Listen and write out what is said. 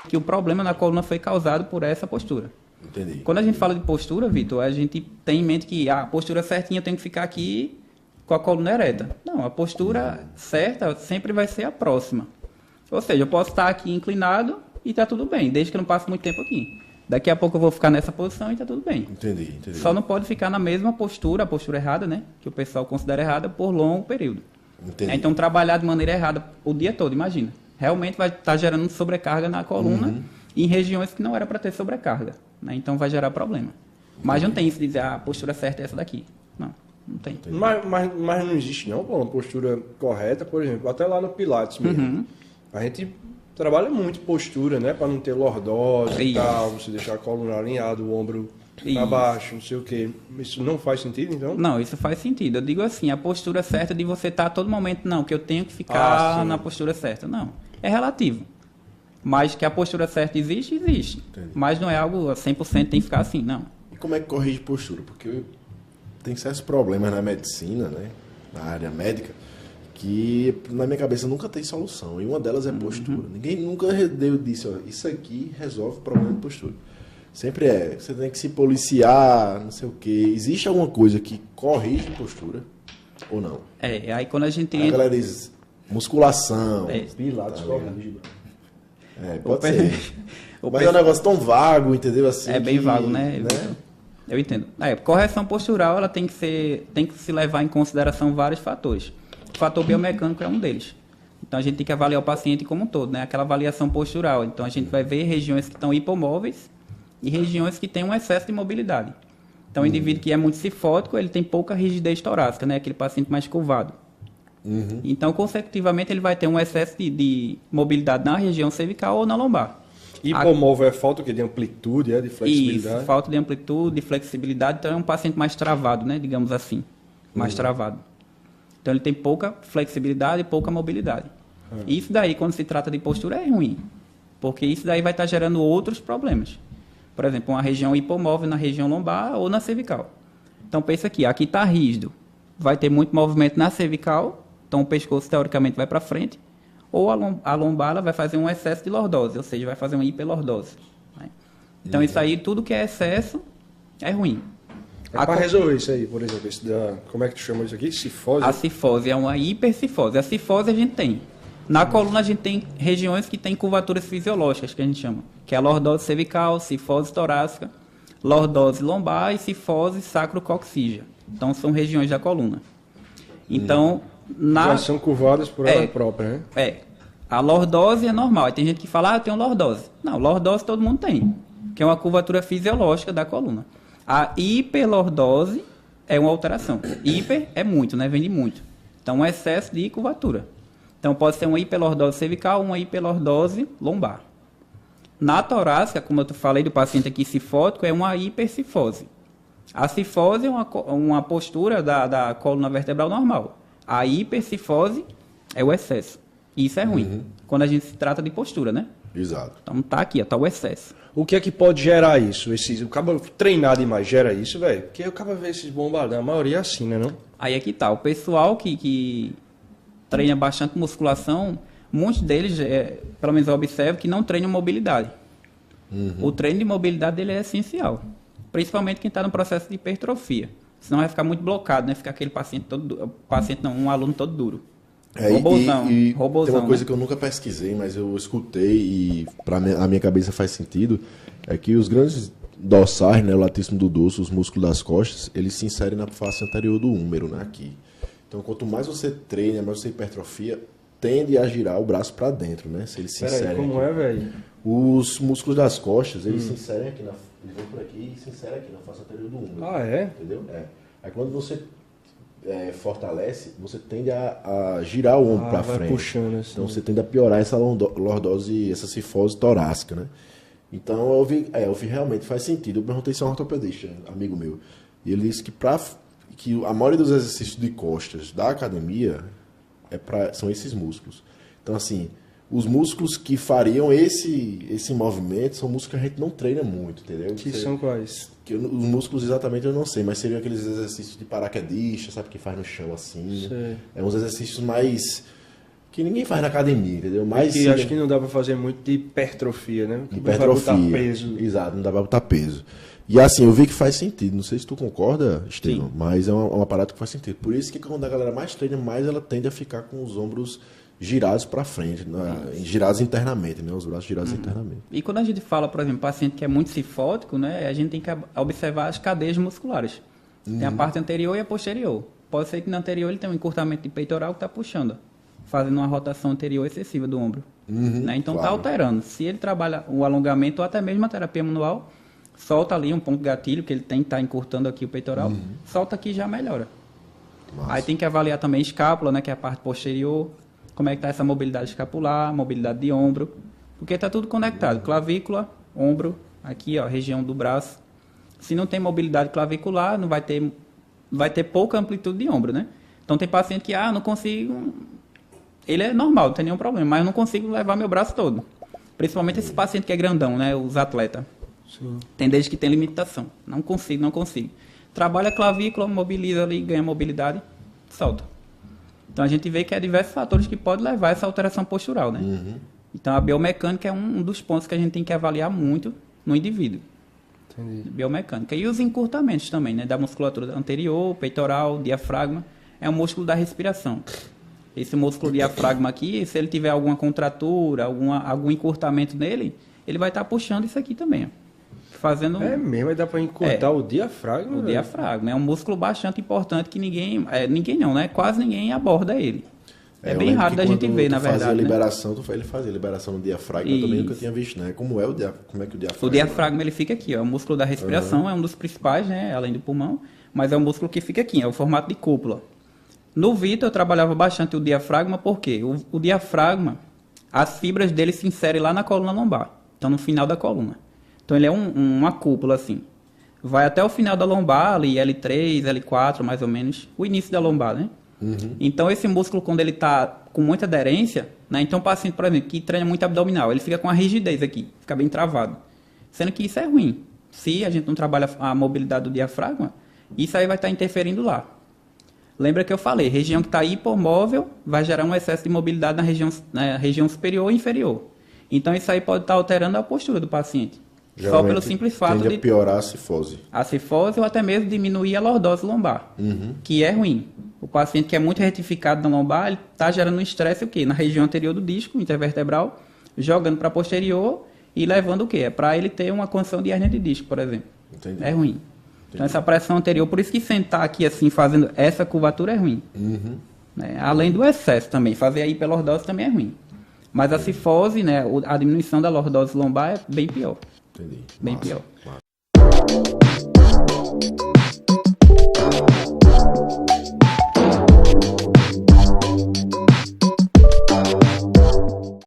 que o problema na coluna foi causado por essa postura. Entendi. Quando a gente fala de postura, Vitor, a gente tem em mente que a postura certinha tem que ficar aqui com a coluna ereta. Não, a postura certa sempre vai ser a próxima. Ou seja, eu posso estar aqui inclinado e está tudo bem, desde que eu não passe muito tempo aqui. Daqui a pouco eu vou ficar nessa posição e está tudo bem. Entendi. Só não pode ficar na mesma postura, a postura errada, né? Que o pessoal considera errada por longo período. Entendi. Então, trabalhar de maneira errada o dia todo, imagina. Realmente vai estar gerando sobrecarga na coluna em regiões que não era para ter sobrecarga. Né? Então, vai gerar problema. Mas não tem isso de dizer, a postura certa é essa daqui. Não tem. Mas não existe não uma postura correta, por exemplo, até lá no Pilates mesmo. A gente trabalha muito postura, né? Para não ter lordose e tal, você deixar a coluna alinhada, o ombro para baixo, não sei o quê. Isso não faz sentido, então? Não, isso faz sentido. Eu digo assim, a postura certa de você estar a todo momento, não, que eu tenho que ficar na postura certa. Não, é relativo. Mas que a postura certa existe, existe. Entendi. Mas não é algo 100% tem que ficar assim, não. E como é que corrige postura? Porque tem certos problemas na medicina, né? Na área médica, que na minha cabeça nunca tem solução. E uma delas é postura. Ninguém nunca disse, ó, isso aqui resolve o problema de postura. Sempre você tem que se policiar, não sei o quê. Existe alguma coisa que corrige postura ou não? Aí quando a gente A entra... galera diz musculação. Pilates corrige. Pode ser. Mas é um negócio tão vago, entendeu? Assim, é bem vago, né? Eu entendo. Correção postural, ela tem que se levar em consideração vários fatores. O fator biomecânico é um deles. Então, a gente tem que avaliar o paciente como um todo, né? Aquela avaliação postural. Então, a gente vai ver regiões que estão hipomóveis e regiões que têm um excesso de mobilidade. Então, o indivíduo que é muito cifótico, ele tem pouca rigidez torácica, né? Aquele paciente mais curvado. Então, consecutivamente, ele vai ter um excesso de mobilidade na região cervical ou na lombar. Hipomóvel é falta de amplitude, de flexibilidade? Isso, falta de amplitude, de flexibilidade. Então, é um paciente mais travado, né? Digamos assim, mais travado. Então, ele tem pouca flexibilidade e pouca mobilidade. Isso daí, quando se trata de postura, é ruim. Porque isso daí vai estar gerando outros problemas. Por exemplo, uma região hipomóvel na região lombar ou na cervical. Então, pensa aqui está rígido. Vai ter muito movimento na cervical. Então, o pescoço, teoricamente, vai para frente. Ou a lombar ela vai fazer um excesso de lordose. Ou seja, vai fazer uma hiperlordose. Né? Então, isso aí, tudo que é excesso, é ruim. Para resolver isso aí, por exemplo, como é que tu chama isso aqui? Cifose? A cifose é uma hipercifose. A cifose a gente tem. Na coluna a gente tem regiões que tem curvaturas fisiológicas, que a gente chama. Que é a lordose cervical, cifose torácica, lordose lombar e cifose sacrococcígea. Então são regiões da coluna. Então, já são curvadas por ela própria, né? A lordose é normal. Aí tem gente que fala, eu tenho lordose. Não, lordose todo mundo tem. Que é uma curvatura fisiológica da coluna. A hiperlordose é uma alteração. Hiper é muito, né? Vem de muito. Então, um excesso de curvatura. Então, pode ser uma hiperlordose cervical, uma hiperlordose lombar. Na torácica, como eu falei do paciente aqui cifótico, é uma hipercifose. A cifose é uma postura da coluna vertebral normal. A hipercifose é o excesso. E isso é ruim. Quando a gente se trata de postura, né? Exato. Então, tá aqui, tá o excesso. O que é que pode gerar isso? O cara treinar demais gera isso, velho? Porque o cara vê esses bombardão, a maioria é assim, né, não? Aí é que tá. O pessoal que treina bastante musculação, muitos deles, pelo menos eu observo, que não treinam mobilidade. O treino de mobilidade dele é essencial. Principalmente quem está no processo de hipertrofia. Senão vai ficar muito blocado, né? Fica aquele um aluno todo duro. Robôzão. Tem uma coisa que eu nunca pesquisei, mas eu escutei e a minha cabeça faz sentido, é que os grandes dorsais, né, o latíssimo do dorso, os músculos das costas, eles se inserem na face anterior do húmero, né, aqui. Então, quanto mais você treina, mais você hipertrofia, tende a girar o braço para dentro, né? Se eles se inserem. Como é, velho? Os músculos das costas, eles se inserem aqui eles vão por aqui e se inserem aqui na face anterior do húmero. Ah, é? Entendeu? Aí quando você fortalece, você tende a girar o ombro para frente. Puxando assim. Então você tende a piorar essa lordose, essa cifose torácica, né? Então eu vi realmente faz sentido. Eu perguntei se é um ortopedista, amigo meu, e ele disse que a maioria dos exercícios de costas da academia são esses músculos. Então assim, os músculos que fariam esse movimento são músculos que a gente não treina muito, entendeu? São quais? Os músculos exatamente eu não sei, mas seriam aqueles exercícios de paraquedista, sabe, que faz no chão assim. Sei. É uns exercícios mais que ninguém faz na academia, entendeu? Mas E acho que não dá pra fazer muito de hipertrofia, né? Que não vai hipertrofia. botar peso. Exato, não dá pra botar peso. E assim, eu vi que faz sentido. Não sei se tu concorda, Estevam, mas é uma parada que faz sentido. Por isso que quando a galera mais treina, mais ela tende a ficar com os ombros girados para frente, girados internamente, né? Os braços girados internamente. E quando a gente fala, por exemplo, paciente que é muito cifótico, né, a gente tem que observar as cadeias musculares. Tem a parte anterior e a posterior. Pode ser que na anterior ele tenha um encurtamento de peitoral que está puxando, fazendo uma rotação anterior excessiva do ombro. Né? Então está alterando. Se ele trabalha o alongamento ou até mesmo a terapia manual, solta ali um ponto gatilho, que ele tem que estar encurtando aqui o peitoral, solta aqui e já melhora. Massa. Aí tem que avaliar também a escápula, né, que é a parte posterior, como é que está essa mobilidade escapular, mobilidade de ombro, porque está tudo conectado, clavícula, ombro, aqui ó, região do braço. Se não tem mobilidade clavicular, não vai ter pouca amplitude de ombro, né? Então tem paciente que, não consigo, ele é normal, não tem nenhum problema, mas eu não consigo levar meu braço todo. Principalmente esse paciente que é grandão, né, os atletas. Sim. Tem desde que tem limitação. Não consigo. Trabalha a clavícula, mobiliza ali, ganha mobilidade, solta. Então a gente vê que há diversos fatores que podem levar a essa alteração postural, né? Então a biomecânica é um dos pontos que a gente tem que avaliar muito no indivíduo. Entendi. Biomecânica. E os encurtamentos também, né? Da musculatura anterior, peitoral, diafragma. É o músculo da respiração. Esse músculo diafragma aqui, se ele tiver alguma contratura, algum encurtamento nele, ele vai estar puxando isso aqui também, ó. Fazendo É mesmo, aí dá pra encurtar o diafragma? o velho? diafragma. É um músculo bastante importante que ninguém não, né? Quase ninguém aborda ele. É eu bem lembro raro que da gente quando ver, tu na fazia verdade. a Né? liberação, ele fazia a liberação no diafragma, eu também nunca Isso. tinha visto, né? Como é o diafragma? O diafragma ele fica aqui, ó. O músculo da respiração é um dos principais, né? Além do pulmão, mas é um músculo que fica aqui, é o formato de cúpula. No Vitor eu trabalhava bastante o diafragma, porque o diafragma, as fibras dele se inserem lá na coluna lombar, então no final da coluna. Então ele é uma cúpula assim. Vai até o final da lombar, ali L3, L4, mais ou menos, o início da lombar, né? Então esse músculo, quando ele está com muita aderência, né? Então o paciente, por exemplo, que treina muito abdominal, ele fica com a rigidez aqui, fica bem travado. Sendo que isso é ruim. Se a gente não trabalha a mobilidade do diafragma, isso aí vai estar interferindo lá. Lembra que eu falei, região que está hipomóvel vai gerar um excesso de mobilidade na região superior e inferior. Então isso aí pode estar alterando a postura do paciente. Só pelo simples fato tende de a piorar a cifose. a cifose ou até mesmo diminuir a lordose lombar, que é ruim. O paciente que é muito retificado na lombar, ele está gerando um estresse o quê? Na região anterior do disco, intervertebral, jogando para posterior e levando o quê? É para ele ter uma condição de hérnia de disco, por exemplo. Entendi. É ruim. Então essa pressão anterior, por isso que sentar aqui assim, fazendo essa curvatura é ruim. Né? Além do excesso também, fazer a hiperlordose também é ruim. Mas a cifose, né, a diminuição da lordose lombar é bem pior. Entendi. Bem Massa, pior. massa.